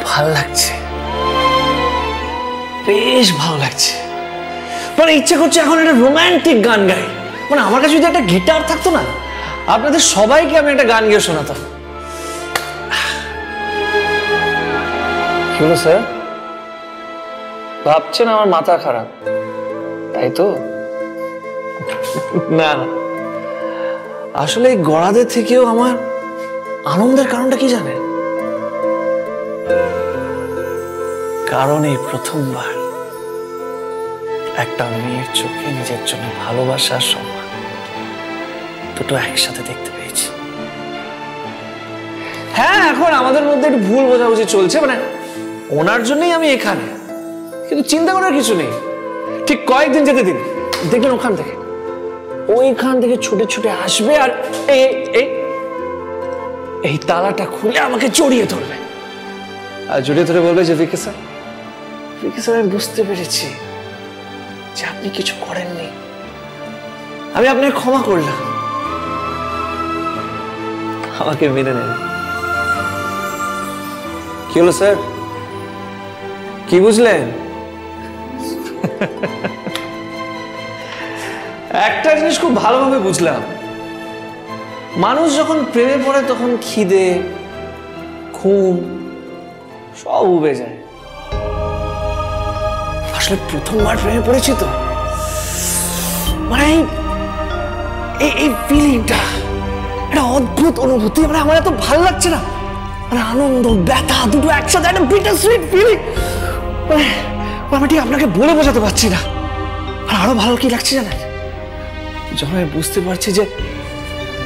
ভালো লাগছে, বেশ ভালো লাগছে। মানে ইচ্ছে করছে এখন একটা রোমান্টিক গান গাই। মানে আমার কাছে যদি একটা গিটার থাকতো না, আপনাদের সবাইকে আমি একটা গান গিয়ে শোনাতাম। কি হলো স্যার, ভাবছেন আমার মাথা খারাপ তাই তো? না না, আসলে এই গড়াদের থেকেও আমার আনন্দের কারণটা কি জানেন? কারণ এই প্রথমবার একটা মেয়ের চোখে নিজের জন্য ভালোবাসা আর সম্মান দুটো একসাথে দেখতে পেয়েছি। হ্যাঁ, এখন আমাদের মধ্যে একটু ভুল বোঝাবুঝি চলছে, মানে ওনার জন্যই আমি এখানে, কিন্তু চিন্তা করার কিছু নেই। ঠিক কয়েকদিন যেতে দিন, দেখবেন ওইখান থেকে ছুটে ছুটে আসবে আর এই তালাটা খুলে আমাকে জড়িয়ে ধরবে, আর জড়িয়ে ধরে বলবে যে ভিকি স্যার আমি বুঝতে পেরেছি যে আপনি কিছু করেননি, আমি আপনাকে ক্ষমা করলাম, আমাকে মেনে নেন। কি হলো স্যার, কি বুঝলেন? একটা জিনিস খুব ভালোভাবে বুঝলাম, মানুষ যখন প্রেমে পড়ে তখন খিদে ঘুম সব উবে যায়। আসলে প্রথমবার প্রেমে পড়েছি তো, মানে এই ফিলিংটা একটা অদ্ভুত অনুভূতি। মানে আমার এত ভালো লাগছে না, মানে আনন্দ ব্যথা দুটো একসাথে একটা বিটার সুইট ফিলিং, আমি ঠিক আপনাকে বলে বোঝাতে পারছি না। আর আরো ভালো কি লাগছে জানেন, যখন আমি বুঝতে পারছি যে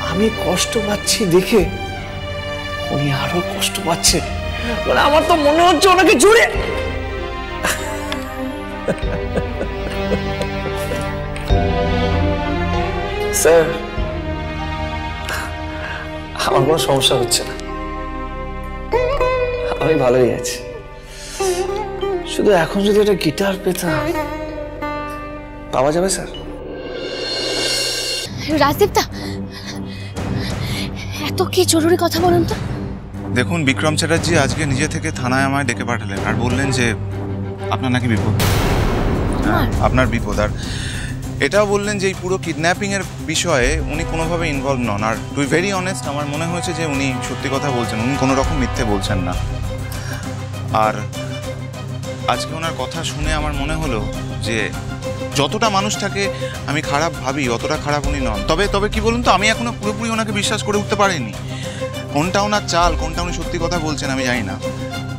আমি কষ্ট পাচ্ছি দেখে উনি আরো কষ্ট পাচ্ছে, মানে আমার তো মনে হচ্ছে ওনাকে জুড়ে। স্যার, আমার কোনো সমস্যা হচ্ছে না, আমি ভালোই আছি। শুধু এখন যদি একটা গিটার পেতাম। পাওয়া যাবে স্যার? রাজদীপদা, এত কি জরুরি কথা বলুন তো। দেখুন, বিক্রম চ্যাটার্জি আজকে নিজে থেকে থানায় আমায় ডেকে পাঠালেন আর বললেন যে আপনার নাকি বিপদ। আপনার বিপদ, আর এটাও বললেন যে এই পুরো কিডন্যাপিং এর বিষয়ে উনি কোনোভাবে ইনভলভ নন। আর টু বি ভেরি অনেস্ট, আমার মনে হয়েছে যে উনি সত্যি কথা বলছেন, উনি কোনো রকম মিথ্যে বলছেন না। আর আজকে ওনার কথা শুনে আমার মনে হলো যে যতটা মানুষটাকে আমি খারাপ ভাবি অতটা খারাপ উনি নন। তবে কি বলুন তো, আমি এখনো পুরোপুরি ওনাকে বিশ্বাস করে উঠতে পারিনি। কোনটা ওনার চাল, কোনটা উনি সত্যি কথা বলছেন আমি জানি না।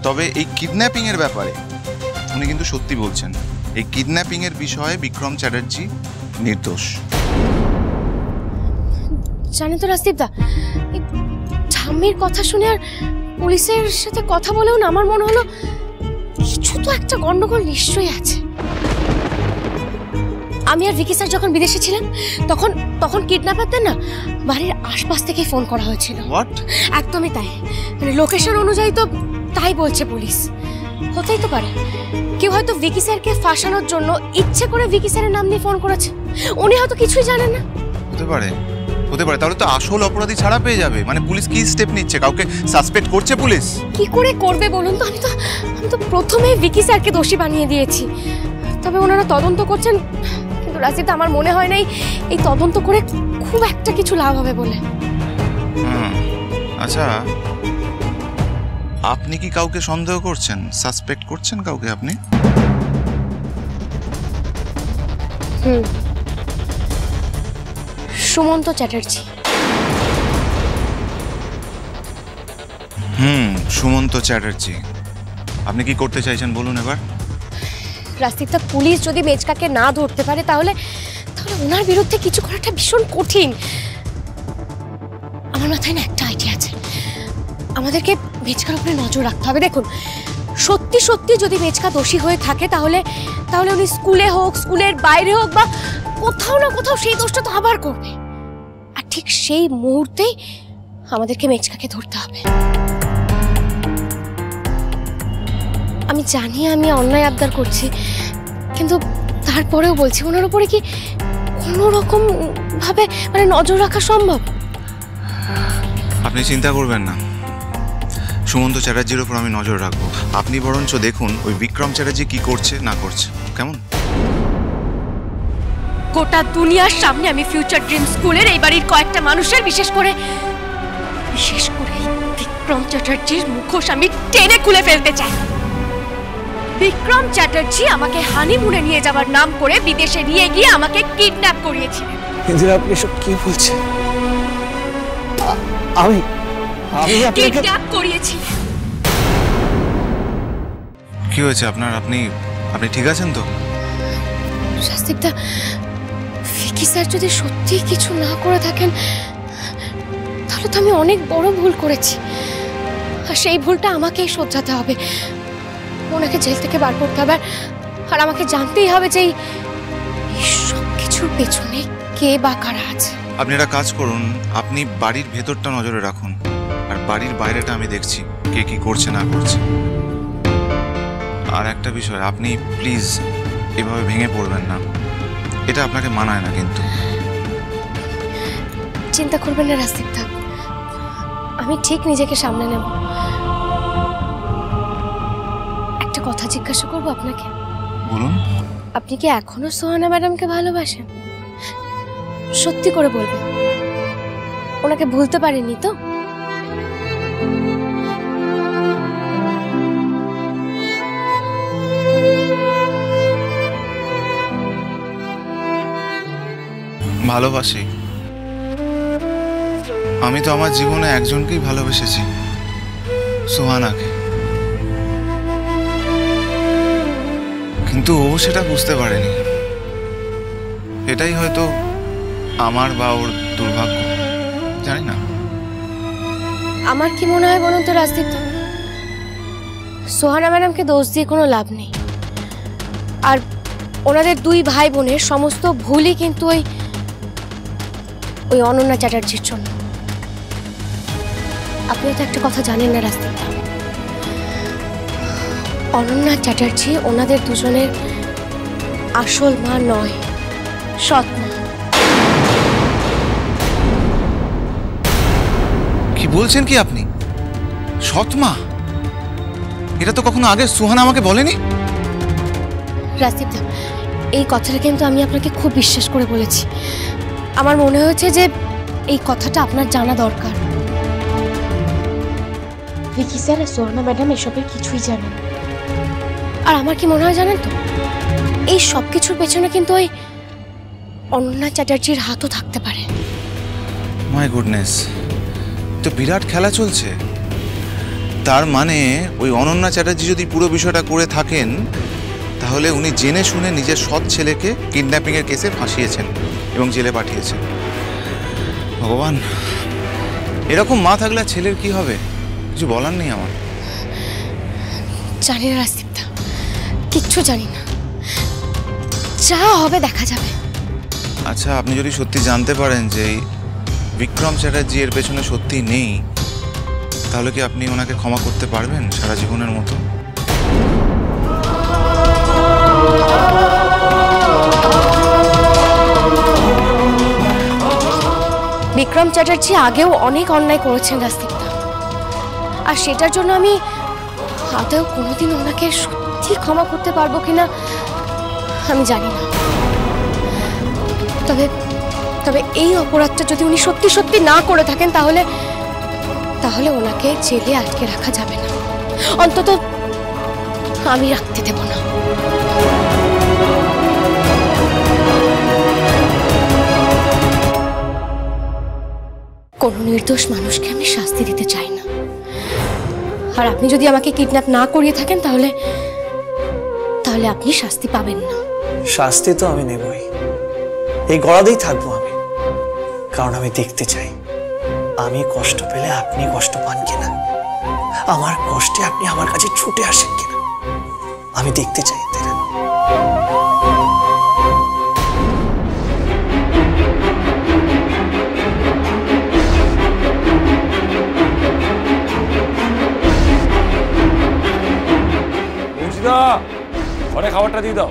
তবে এই কিডন্যাপিং এর ব্যাপারে উনি কিন্তু সত্যি বলছেন। এই কিডন্যাপিং এর বিষয়ে বিক্রম চ্যাটার্জি নির্দোষ। জানেন তো রাজদীপদা, ঠাম্মির কথা শুনে আর পুলিশের সাথে কথা বলেও না আমার মনে হলো কিছু তো একটা গন্ডগোল নিশ্চয়ই আছে। আমি আর ভিকি স্যার যখন বিদেশে ছিলাম তখন কিডন্যাপারদের না বাড়ির আশপাশ থেকে ফোন করা হয়েছিল। একদমই তাই, মানে লোকেশন অনুযায়ী তো তাই বলছে পুলিশ। হতেই তো পারে কেউ হয়তো ভিকি স্যারকে ফাঁসানোর জন্য ইচ্ছে করে ভিকি স্যারের নাম দিয়ে ফোন করেছে, উনি হয়তো কিছুই জানেন না। হতে পারে। তাহলে তো আসল অপরাধী ছাড়া পেয়ে যাবে। মানে পুলিশ কি স্টেপ নিচ্ছে? কাউকে সাসপেক্ট করছে পুলিশ? কি করে করবে বলুন তো? আমি তো প্রথমে ভিকি স্যারকে দোষী বানিয়ে দিয়েছি, তবে ওনারা তদন্ত করছেন। কিন্তু রাজদীপ, আমার মনে হয় না এই তদন্ত করে খুব একটা কিছু লাভ হবে বলে। আচ্ছা, আপনি কি কাউকে সন্দেহ করছেন, সাসপেক্ট করছেন কাউকে আপনি? সুমন্ত চ্যাটার্জি। সুমন্ত চ্যাটার্জি। আপনি কি করতে চাইছেন বলুন এবার? রাস্তিকটা, পুলিশ যদি মেজকাকে না ধরতে পারে তাহলে ওনার বিরুদ্ধে কিছু করাটা ভীষণ কঠিন। আমার মাথায় না একটা আইডিয়া আছে, আমাদেরকে মেজকার উপরে নজর রাখতে হবে। দেখুন, সত্যি সত্যি যদি মেজকা দোষী হয়ে থাকে তাহলে উনি স্কুলে হোক, স্কুলের বাইরে হোক, বা কোথাও না কোথাও সেই দোষটা তো আবার করবে। আর ঠিক সেই মুহূর্তেই আমাদেরকে মেজকাকে ধরতে হবে। আমি জানি আমি অন্যায় আবদার করছি, কিন্তু তারপরেও বলছি, ওনার উপরে কি কোনো রকম ভাবে মানে নজর রাখা সম্ভব? আপনি চিন্তা করবেন না, সুমন্ত চ্যাটার্জির ওপর আমি নজর রাখবো, আপনি বরঞ্চ দেখুন ওই বিক্রম চ্যাটার্জি কি করছে না করছে, কেমন? গোটা দুনিয়ার সামনে আমি ফিউচার ড্রিম স্কুলের এই বাড়ির কয়েকটা মানুষের বিশেষ করে বিক্রম চ্যাটার্জির মুখোশ আমি টেনে খুলে ফেলতে চাই। বিক্রম চ্যাটার্জি আমাকে হানিমুনে নিয়ে যাওয়ার নাম করে বিদেশে নিয়ে গিয়ে আমাকে কিডন্যাপ করিয়েছিলেন। ইন্দিরা, আপনি সব কি বলছেন? আমি কিডন্যাপ করিয়েছিলেন। কি হয়েছে আপনার? আপনি ঠিক আছেন তো? শাস্তিকদা, ভিকি স্যার যদি সত্যি কিছু না করে থাকেন তাহলে তো আমি অনেক বড় ভুল করেছি, আর সেই ভুলটা আমাকেই শোধরাতে হবে। ওনাকে জেল থেকে বার করতে হবে, আর আমাকে জানতেই হবে যে এই সব কিছুর পেছনে কে বা কারা আছে। আপনি একটা কাজ করুন, আপনি বাড়ির ভেতরটা নজরে রাখুন, আর বাড়ির বাইরেটা আমি দেখছি কে কি করছে না করছে। আর একটা বিষয়, আপনি প্লিজ এভাবে ভেঙে পড়বেন না, এটা আপনাকে মানায় না। কিন্তু চিন্তা করবেন না রাস্তিকদা, আমি ঠিক নিজেকে সামনে নেব। একটা কথা জিজ্ঞাসা করবো আপনাকে। বলুন। আপনি কি এখনো সোহানা ম্যাডামকে ভালোবাসেন? সত্যি করে বলবেন, ওনাকে ভুলতে পারেননি তো? ভালোবাসি, আমি তো আমার জীবনে একজনকেই ভালোবেসেছি, সোহানাকে। কিন্তু ও সেটা বুঝতে পারেনি। এটাই হয়তো আমার বা ওর দুর্ভাগ্য, জানি না। আমার কি মনে হয় বলুন তো রাজদীপ্ত, সোহানা ম্যাডামকে দোষ দিয়ে কোনো লাভ নেই। আর ওনাদের দুই ভাই বোনের সমস্ত ভুলই কিন্তু ওই অনন্যা চ্যাটার্জির জন্য। আপনি তো একটা কথা জানেন না রাজদীপ্ত, অনন্যা চ্যাটার্জি ওনাদের দুজনের আসল মা নয়, সৎ মা। কি বলছেন কি আপনি? সৎ মা? এটা তো কখনো আগে সোহানা আমাকে বলেনি। রাজদীপ্ত, এই কথাটা কিন্তু আমি আপনাকে খুব বিশ্বাস করে বলেছি। আমার মনে হয়েছে যে এই কথাটা আপনার জানা দরকার। ভিকি স্যার আর সোহানা ম্যাডাম এসবের কিছুই জানেন। আর আমার কি মনে হয় জানেন তো, এই সব কিছুর পেছনে কিন্তু ওই অনন্যা চ্যাটার্জির হাতও থাকতে পারে। মাই গুডনেস, তো বিরাট খেলা চলছে। তার মানে ওই অনন্যা চ্যাটার্জি যদি পুরো বিষয়টা করে থাকেন, তাহলে উনি জেনে শুনে নিজের সৎ ছেলেকে কিডন্যাপিংয়ের কেসে ফাঁসিয়েছেন এবং জেলে পাঠিয়েছেন। ভগবান, এরকম মা থাকলে ছেলের কি হবে কিছু বলার নেই আমার। জানি না রাজদীপ্তা, কিচ্ছু জানি না, যা হবে দেখা যাবে। আচ্ছা, আপনি যদি সত্যি জানতে পারেন যে বিক্রম চ্যাটার্জি এর পেছনে সত্যি নেই, তাহলে কি আপনি ওনাকে ক্ষমা করতে পারবেন সারা জীবনের মতো? বিক্রম চ্যাটার্জি আগেও অনেক অন্যায় করেছেন রাজদীপ্তা, আর সেটার জন্য আমি আদৌ কোনোদিন ওনাকে সত্যি ক্ষমা করতে পারবো কিনা আমি জানি না। তবে তবে এই অপরাধটা যদি উনি সত্যি সত্যি না করে থাকেন, তাহলে ওনাকে জেলে আটকে রাখা যাবে না, অন্তত আমি রাখতে দেব না। কোনো নির্দোষ মানুষকে আমি শাস্তি দিতে চাই না, আর আপনি যদি আমাকে কিডন্যাপ না করিয়ে থাকেন তাহলে আপনি শাস্তি পাবেন না। শাস্তি তো আমি নেবই, এই গড়াতেই থাকবো আমি, কারণ আমি দেখতে চাই আমি কষ্ট পেলে আপনি কষ্ট পান কিনা, আমার কষ্টে আপনি আমার কাছে ছুটে আসেন কিনা, আমি দেখতে চাই। অনেক খাবারটা দিয়ে দাও।